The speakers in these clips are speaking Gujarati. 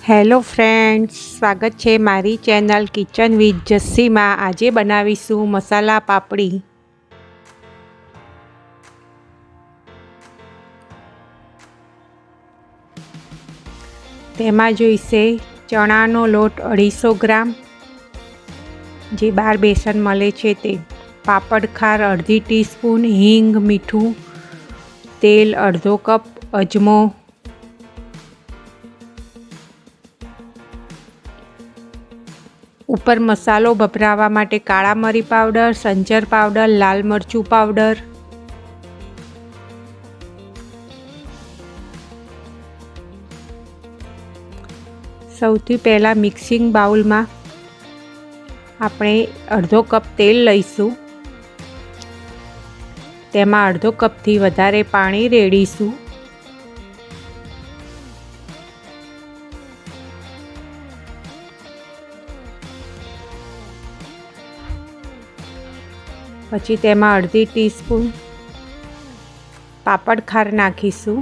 હેલો ફ્રેન્ડ્સ, સ્વાગત છે મારી ચેનલ કિચન વિથ જસ્સીમાં। આજે બનાવીશું મસાલા પાપડી। તેમાં જોઈશે ચણાનો લોટ 250 ગ્રામ, જે બાર બેસન મળે છે તે, પાપડ ખાર અડધી ટીસ્પૂન, હિંગ, મીઠું, તેલ અડધો કપ, અજમો, ઉપર મસાલો ભભરાવા માટે કાળા મરી પાવડર, સંચર પાવડર, લાલ મરચું પાવડર। સૌથી પહેલાં મિક્સિંગ બાઉલમાં આપણે અડધો કપ તેલ લઈશું, તેમાં અડધો કપથી વધારે પાણી રેડીશું। પછી તેમાં અડધી ટીસ્પૂન પાપડ ખાર નાખીશું।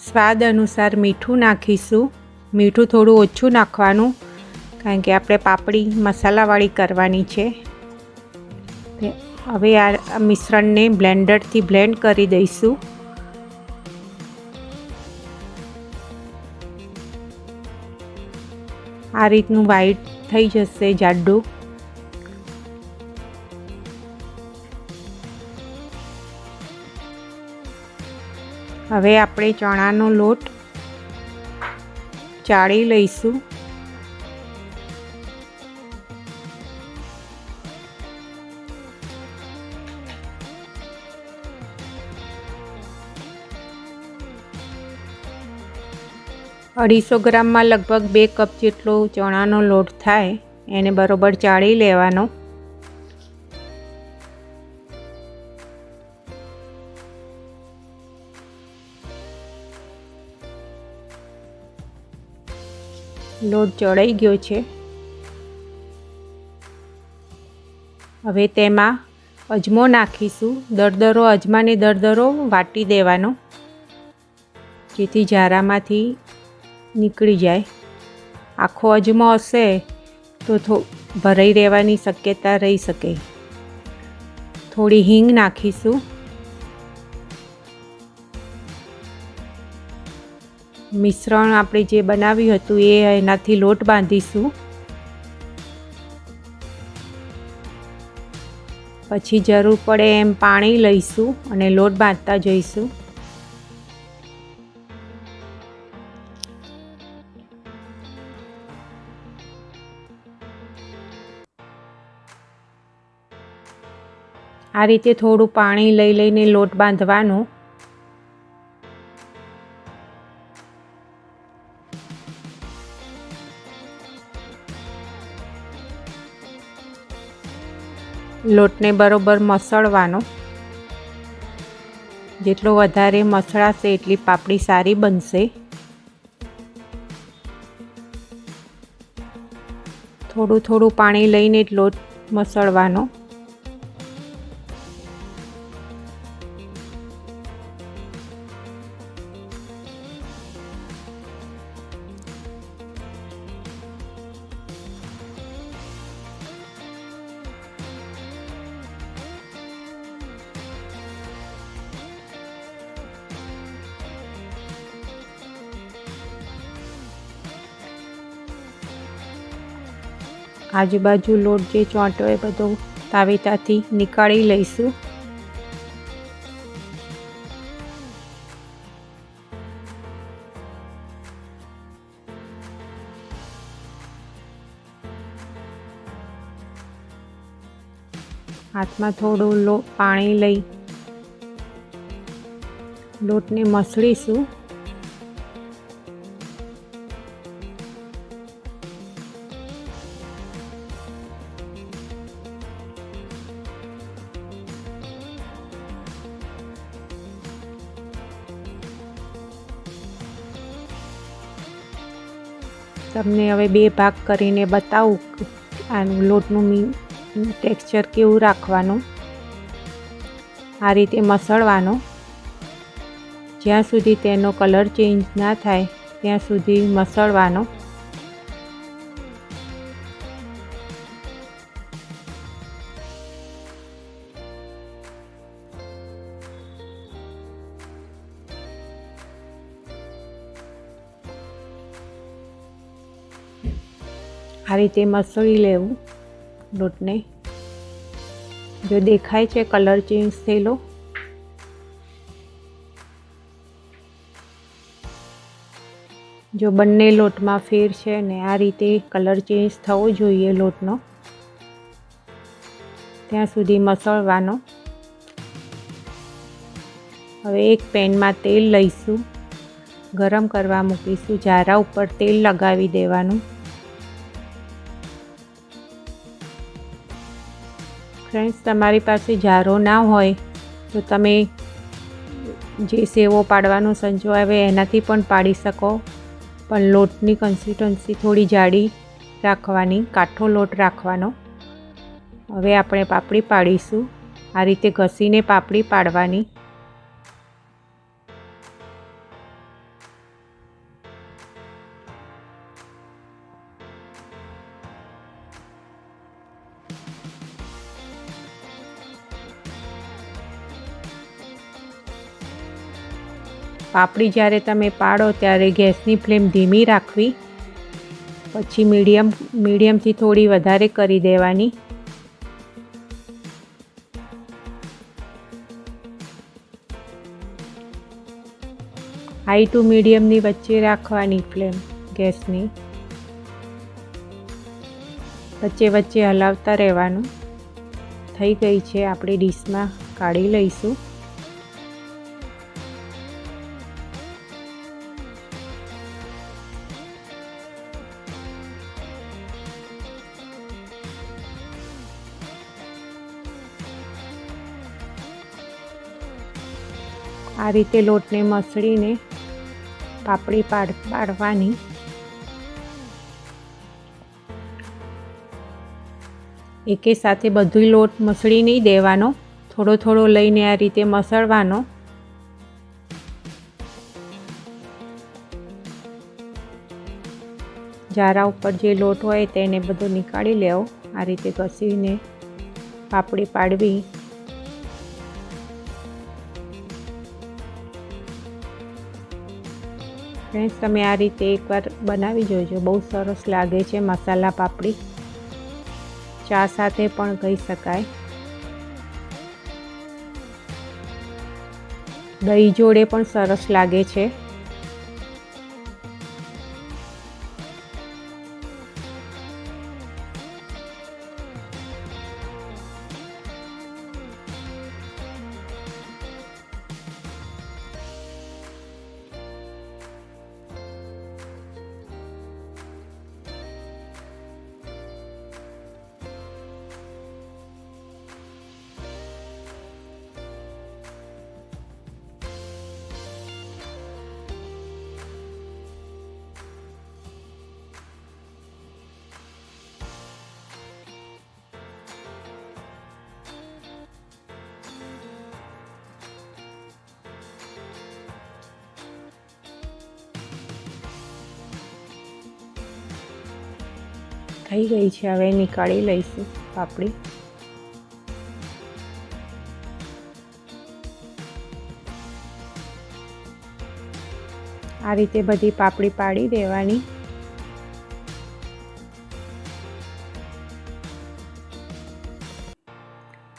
સ્વાદ અનુસાર મીઠું નાખીશું। મીઠું થોડું ઓછું નાખવાનું, કારણ કે આપણે પાપડી મસાલાવાળી કરવાની છે। હવે આ મિશ્રણને બ્લેન્ડરથી બ્લેન્ડ કરી દઈશું। આ રીતનું વ્હાઈટ થઈ જશે જાડું। હવે આપણે ચણાનો લોટ ચાળી લઈશું। અઢીસો ગ્રામમાં લગભગ 2 કપ જેટલો ચણાનો લોટ થાય, એને બરોબર ચાળી લેવાનો। લોટ ચડાઈ ગયો છે। હવે તેમાં અજમો નાખીશું। દરદરો અજમાને દરદરો વાટી દેવાનો, જેથી ઝારામાંથી નીકળી જાય। આખો અજમો હશે તો ભરાઈ રહેવાની શક્યતા રહી શકે। થોડી હિંગ નાખીશું। મિશ્રણ આપણે જે બનાવ્યું હતું એનાથી લોટ બાંધીશું। પછી જરૂર પડે એમ પાણી લઈશું અને લોટ બાંધતા જઈશું। આ રીતે થોડું પાણી લઈને લોટ બાંધવાનો। લોટને બરોબર મસળવાનો। જેટલો વધારે મસળાશે એટલી પાપડી સારી બનશે। થોડું થોડું પાણી લઈને જ લોટ મસળવાનો। આજુબાજુ લોટ જે ચોંટ્યો એ બધો તાવેતાથી નીકાળી લઈશું। હાથમાં થોડું પાણી લઈ લોટને મસળીશું। તમને હવે 2 ભાગ કરીને બતાવું આનું લોટનું ટેક્સચર કેવું રાખવાનું। આ રીતે મસળવાનો। જ્યાં સુધી તેનો કલર ચેન્જ ના થાય ત્યાં સુધી મસળવાનો. આ રીતે મસળી લેવું લોટને. જો દેખાય છે કલર ચેન્જ થયેલો, જો બંને લોટમાં ફેર છે ને આ રીતે કલર ચેન્જ થવો જોઈએ લોટનો, ત્યાં સુધી મસળવાનો. હવે એક પેનમાં તેલ લઈશું, ગરમ કરવા મૂકીશું. જારા ઉપર તેલ લગાવી દેવાનું. ફ્રેન્ડ્સ, તમારી પાસે જારો ના હોય તો તમે જે સેવો પાડવાનો સંચો આવે એનાથી પણ પાડી શકો, પણ લોટની કન્સિસ્ટન્સી થોડી જાડી રાખવાની, કાઠો લોટ રાખવાનો. હવે આપણે પાપડી પાડીશું. આ રીતે ઘસીને પાપડી પાડવાની. પાપડી જ્યારે તમે પાડો ત્યારે ગેસની ફ્લેમ ધીમી રાખવી, પછી મીડિયમથી થોડી વધારે કરી દેવાની. હાઈ ટુ મીડિયમની વચ્ચે રાખવાની ફ્લેમ ગેસની. વચ્ચે વચ્ચે હલાવતા રહેવાનું. થઈ ગઈ છે, આપણે ડીશમાં કાઢી લઈશું. આ રીતે લોટને મસળીને પાપડી પાડવાની. એકે સાથે બધું લોટ મસળી નહીં દેવાનો, થોડો થોડો લઈને આ રીતે મસળવાનો. જારા ઉપર જે લોટ હોય તેને બધો નીકાળી લેવો. આ રીતે ઘસીને પાપડી પાડવી. ફ્રેન્ડ્સ, તમે આ રીતે એકવાર બનાવી જોજો, બહુ સરસ લાગે છે મસાલા પાપડી. ચા સાથે પણ ખાઈ શકાય. દહીં જોડે પણ સરસ લાગે છે. થઈ ગઈ છે, હવે નીકાળી લઈશું પાપડી. આ રીતે બધી પાપડી પાડી દેવાની.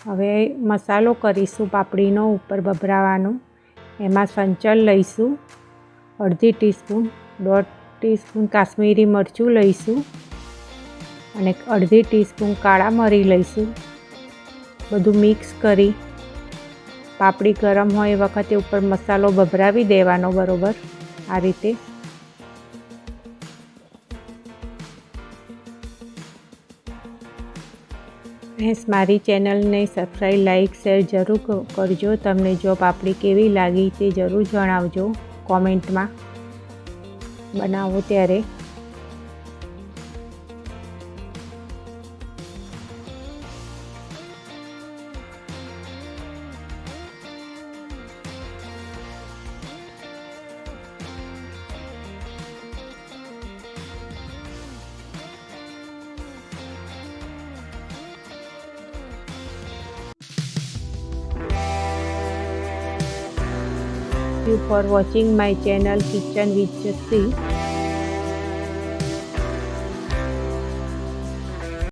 હવે મસાલો કરીશું પાપડીનો ઉપર ભભરાવાનો. એમાં સંચળ લઈશું અડધી ટીસ્પૂન, 1.5 ટીસ્પૂન કાશ્મીરી મરચું લઈશું અને અડધી ટીસ્પૂન કાળા મરી લઈશું. બધું મિક્સ કરી પાપડી ગરમ હોય એ વખતે ઉપર મસાલો ભભરાવી દેવાનો બરોબર આ રીતે. ફ્રેન્ડ્સ, મારી ચેનલને સબસ્ક્રાઈબ, લાઈક, શેર જરૂર કરજો. તમને જો પાપડી કેવી લાગી તે જરૂર જણાવજો કોમેન્ટમાં બનાવો ત્યારે. you for watching my channel Kitchen with Jassi.